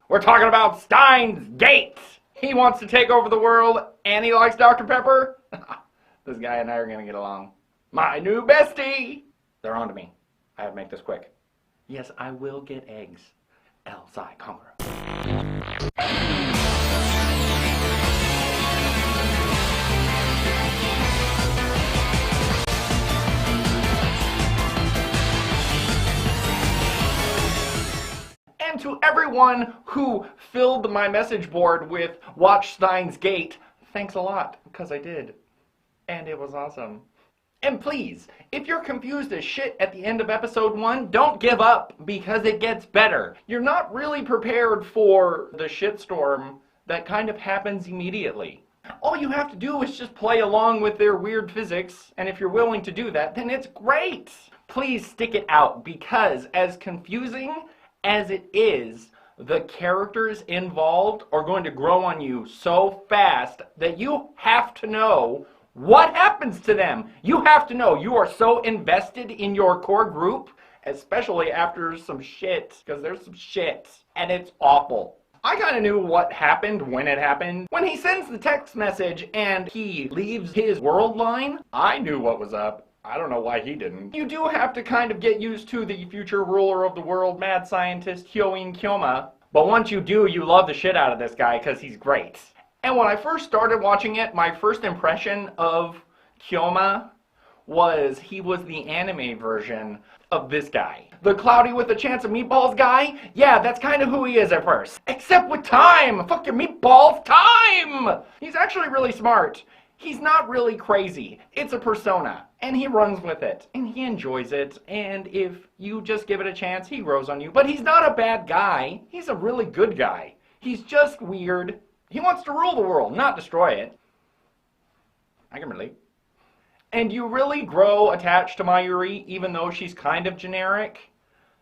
We're talking about Steins Gate. He wants to take over the world, and he likes Dr. Pepper. This guy and I are going to get along. My new bestie. They're on to me. I have to make this quick. Yes, I will get eggs. L-Psi congroo. And to everyone who filled my message board with Watch Steins Gate, thanks a lot, because I did. And it was awesome. And please, if you're confused as shit at the end of episode 1, don't give up, because it gets better. You're not really prepared for the shitstorm that kind of happens immediately. All you have to do is just play along with their weird physics, and if you're willing to do that, then it's great. Please stick it out, because as confusing as it is, the characters involved are going to grow on you so fast that you have to know what happens to them. You have to know. You are so invested in your core group, especially after some shit, because there's some shit, and it's awful. I kind of knew what happened when it happened. When he sends the text message and he leaves his world line, I knew what was up. I don't know why he didn't. You do have to kind of get used to the future ruler of the world, mad scientist Hyoin Kyoma. But once you do, you love the shit out of this guy because he's great. And when I first started watching it, my first impression of Kyoma was he was the anime version of this guy. The cloudy with a chance of meatballs guy? Yeah, that's kind of who he is at first. Except with time! Fuck your meatballs, time! He's actually really smart. He's not really crazy. It's a persona. And he runs with it. And he enjoys it. And if you just give it a chance, he grows on you. But he's not a bad guy. He's a really good guy. He's just weird. He wants to rule the world, not destroy it. I can relate. And you really grow attached to Mayuri, even though she's kind of generic.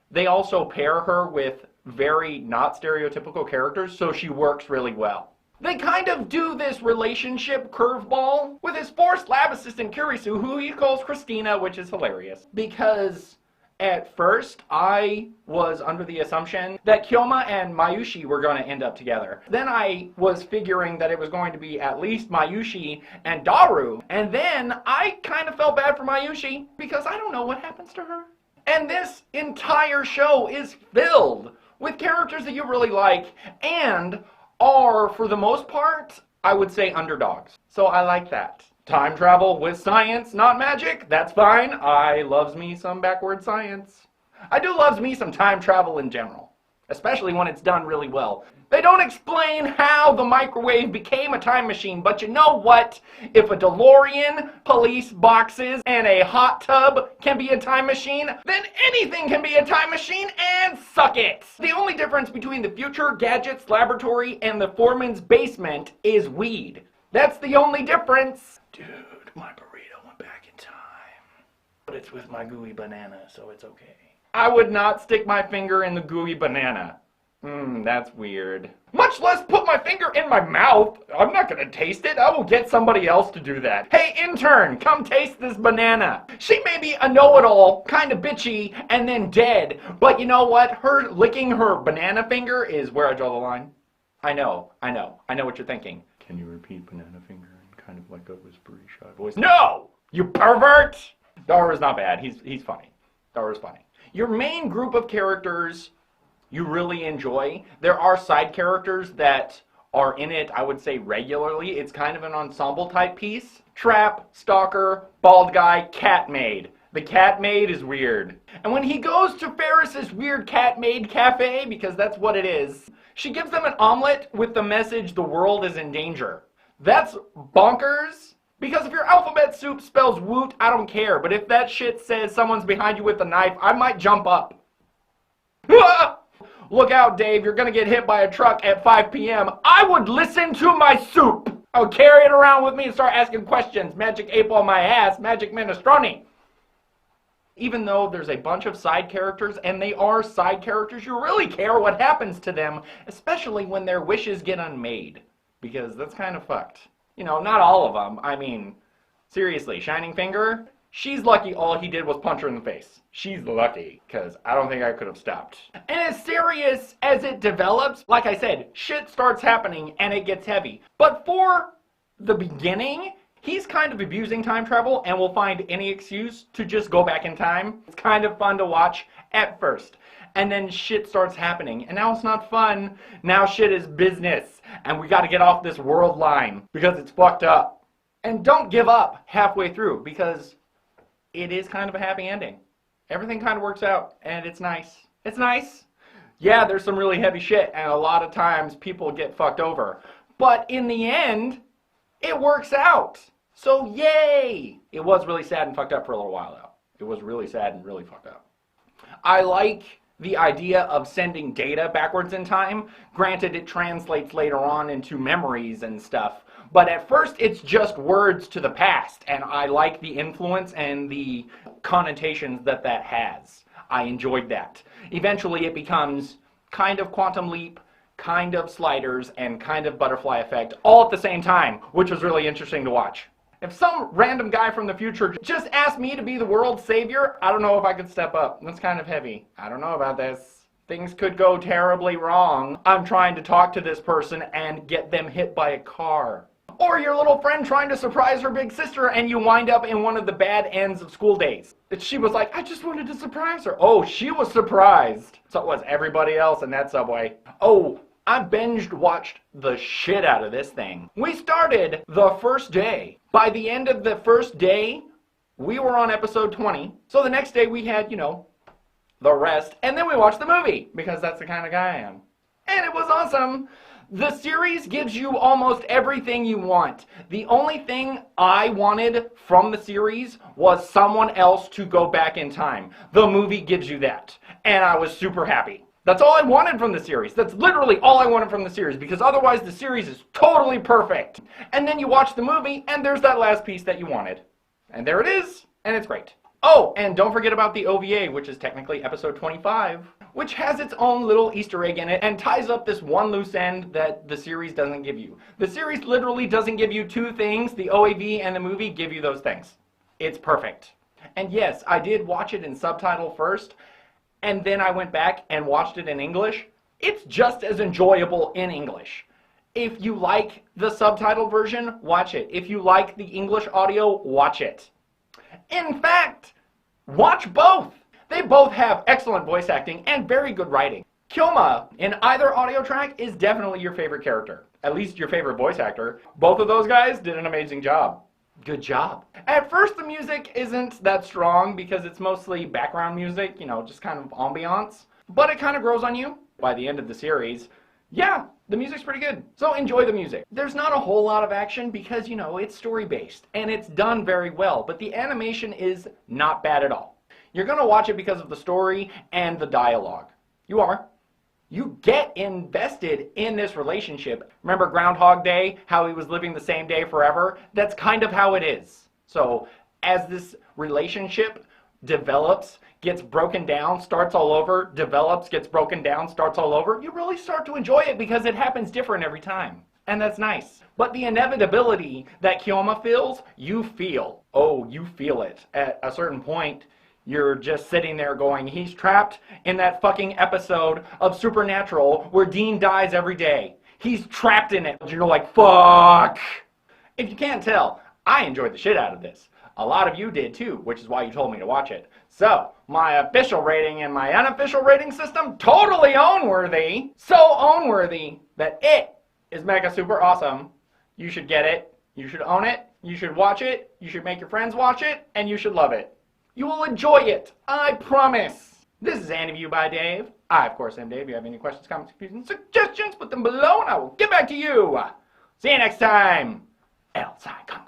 They also pair her with very not stereotypical characters, so she works really well. They kind of do this relationship curveball with his forced lab assistant Kurisu, who he calls Christina, which is hilarious. Because at first, I was under the assumption that Kyoma and Mayushi were going to end up together. Then I was figuring that it was going to be at least Mayushi and Daru. And then I kind of felt bad for Mayushi because I don't know what happens to her. And this entire show is filled with characters that you really like and are, for the most part, I would say underdogs. So I like that. Time travel with science, not magic, that's fine. I loves me some backward science. I do loves me some time travel in general, especially when it's done really well. They don't explain how the microwave became a time machine, but you know what? If a DeLorean, police boxes, and a hot tub can be a time machine, then anything can be a time machine, and suck it! The only difference between the future gadgets laboratory and the foreman's basement is weed. That's the only difference. Dude, my burrito went back in time. But it's with my gooey banana, so it's okay. I would not stick my finger in the gooey banana. That's weird. Much less put my finger in my mouth. I'm not gonna taste it. I will get somebody else to do that. Hey, intern, come taste this banana. She may be a know-it-all, kind of bitchy, and then dead. But you know what? Her licking her banana finger is where I draw the line. I know what you're thinking. Can you repeat banana finger in kind of like a whispery, shy voice? No! You pervert! Daru's not bad. He's funny. Daru's funny. Your main group of characters you really enjoy. There are side characters that are in it, I would say, regularly. It's kind of an ensemble type piece. Trap, Stalker, Bald Guy, Cat Maid. The Cat Maid is weird. And when he goes to Ferris's weird Cat Maid cafe, because that's what it is, she gives them an omelet with the message, the world is in danger. That's bonkers. Because if your alphabet soup spells woot, I don't care. But if that shit says someone's behind you with a knife, I might jump up. Look out, Dave, you're gonna get hit by a truck at 5 p.m. I would listen to my soup. I would carry it around with me and start asking questions. Magic ape on my ass, magic minestrone. Even though there's a bunch of side characters, and they are side characters, you really care what happens to them, especially when their wishes get unmade. Because that's kind of fucked. You know, not all of them. I mean, seriously, Shining Finger? She's lucky all he did was punch her in the face. She's lucky, because I don't think I could have stopped. And as serious as it develops, like I said, shit starts happening and it gets heavy. But for the beginning, he's kind of abusing time travel and will find any excuse to just go back in time. It's kind of fun to watch at first. And then shit starts happening. And now it's not fun. Now shit is business. And we gotta get off this world line because it's fucked up. And don't give up halfway through because it is kind of a happy ending. Everything kind of works out and it's nice. It's nice. Yeah, there's some really heavy shit and a lot of times people get fucked over. But in the end, it works out. So yay! It was really sad and fucked up for a little while though. It was really sad and really fucked up. I like the idea of sending data backwards in time. Granted, it translates later on into memories and stuff. But at first, it's just words to the past. And I like the influence and the connotations that that has. I enjoyed that. Eventually, it becomes kind of Quantum Leap, kind of Sliders, and kind of Butterfly Effect, all at the same time, which was really interesting to watch. If some random guy from the future just asked me to be the world's savior, I don't know if I could step up. That's kind of heavy. I don't know about this. Things could go terribly wrong. I'm trying to talk to this person and get them hit by a car. Or your little friend trying to surprise her big sister and you wind up in one of the bad ends of school days. She was like, I just wanted to surprise her. Oh, she was surprised. So was everybody else in that subway. Oh, I binged watched the shit out of this thing. We started the first day. By the end of the first day, we were on episode 20. So the next day we had, the rest. And then we watched the movie because that's the kind of guy I am. And it was awesome. The series gives you almost everything you want. The only thing I wanted from the series was someone else to go back in time. The movie gives you that. And I was super happy. That's all I wanted from the series. That's literally all I wanted from the series because otherwise the series is totally perfect. And then you watch the movie and there's that last piece that you wanted. And there it is. And it's great. Oh, and don't forget about the OVA, which is technically episode 25, which has its own little Easter egg in it and ties up this one loose end that the series doesn't give you. The series literally doesn't give you two things. The OAV and the movie give you those things. It's perfect. And yes, I did watch it in subtitle first, and then I went back and watched it in English. It's just as enjoyable in English. If you like the subtitle version, watch it. If you like the English audio, watch it. In fact, watch both. They both have excellent voice acting and very good writing. Kyoma in either audio track is definitely your favorite character. At least your favorite voice actor. Both of those guys did an amazing job. Good job. At first the music isn't that strong because it's mostly background music, just kind of ambiance. But it kind of grows on you by the end of the series. Yeah, the music's pretty good. So enjoy the music. There's not a whole lot of action because, it's story-based and it's done very well. But the animation is not bad at all. You're going to watch it because of the story and the dialogue. You are. You get invested in this relationship. Remember Groundhog Day, how he was living the same day forever? That's kind of how it is. So as this relationship develops, gets broken down, starts all over, develops, gets broken down, starts all over, you really start to enjoy it because it happens different every time. And that's nice. But the inevitability that Kyoma feels, you feel. Oh, you feel it. At a certain point, you're just sitting there going, he's trapped in that fucking episode of Supernatural where Dean dies every day. He's trapped in it. You're like, fuck. If you can't tell, I enjoyed the shit out of this. A lot of you did too, which is why you told me to watch it. So, my official rating and my unofficial rating system, totally own-worthy. So own-worthy that it is mega super awesome. You should get it. You should own it. You should watch it. You should make your friends watch it. And you should love it. You will enjoy it. I promise. This is AniView by Dave. I, of course, am Dave. If you have any questions, comments, confusions, suggestions, put them below and I will get back to you. See you next time. Outside congroo.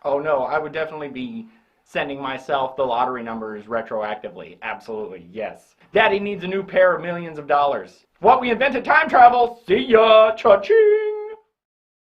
Oh no, I would definitely be sending myself the lottery numbers retroactively. Absolutely, yes. Daddy needs a new pair of millions of dollars. What, we invented time travel? See ya! Cha-ching!